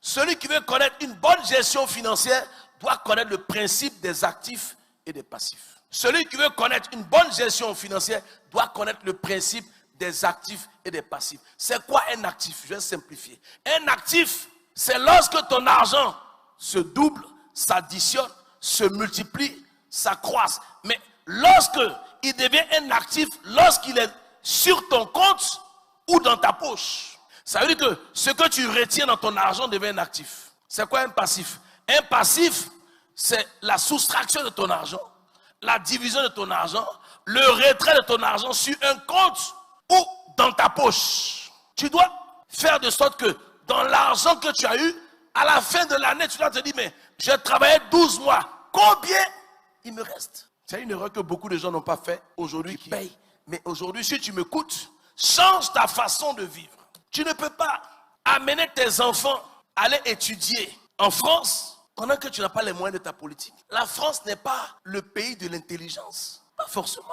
Celui qui veut connaître une bonne gestion financière doit connaître le principe des actifs et des passifs. Celui qui veut connaître une bonne gestion financière doit connaître le principe des actifs et des passifs. C'est quoi un actif? Je vais simplifier. Un actif, c'est lorsque ton argent se double, s'additionne, se multiplie, s'accroisse. Mais lorsque il devient un actif, lorsqu'il est sur ton compte ou dans ta poche, ça veut dire que ce que tu retiens dans ton argent devient un actif. C'est quoi un passif? Un passif, c'est la soustraction de ton argent, la division de ton argent, le retrait de ton argent sur un compte ou dans ta poche. Tu dois faire de sorte que dans l'argent que tu as eu, à la fin de l'année, tu dois te dire, mais j'ai travaillé 12 mois. Combien il me reste? C'est une erreur que beaucoup de gens n'ont pas fait aujourd'hui qui payent. Mais aujourd'hui, si tu m'écoutes, change ta façon de vivre. Tu ne peux pas amener tes enfants à aller étudier en France pendant que tu n'as pas les moyens de ta politique. La France n'est pas le pays de l'intelligence. Pas forcément.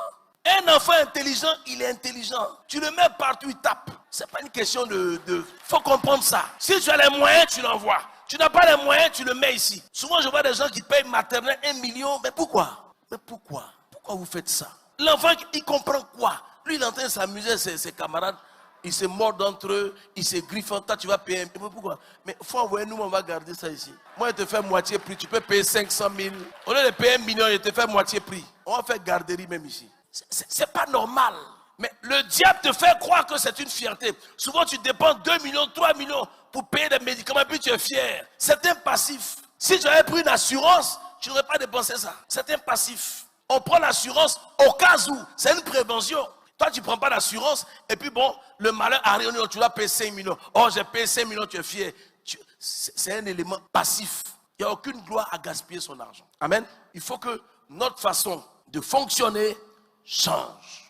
Un enfant intelligent, il est intelligent. Tu le mets partout, il tape. C'est pas une question de... faut comprendre ça. Si tu as les moyens, tu l'envoies. Tu n'as pas les moyens, tu le mets ici. Souvent, je vois des gens qui payent maternelle 1 million. Mais pourquoi? Mais pourquoi? Pourquoi vous faites ça? L'enfant, il comprend quoi? Lui, il est en train de s'amuser, ses camarades. Ils se mordent entre eux, ils se griffent. Toi, tu vas payer. Mais pourquoi? Mais il faut envoyer nous, on va garder ça ici. Moi, je te fais moitié prix. Tu peux payer 500 000. Au lieu de payer 1 million, je te fais moitié prix. On va faire garderie même ici. C'est pas normal. Mais le diable te fait croire que c'est une fierté. Souvent, tu dépenses 2 millions, 3 millions pour payer des médicaments, puis tu es fier. C'est un passif. Si tu avais pris une assurance, tu n'aurais pas dépensé ça. C'est un passif. On prend l'assurance au cas où. C'est une prévention. Toi, tu ne prends pas d'assurance, et puis bon, le malheur arrive, tu dois payer 5 millions. Oh, j'ai payé 5 millions, tu es fier. C'est un élément passif. Il n'y a aucune gloire à gaspiller son argent. Amen. Il faut que notre façon de fonctionner change.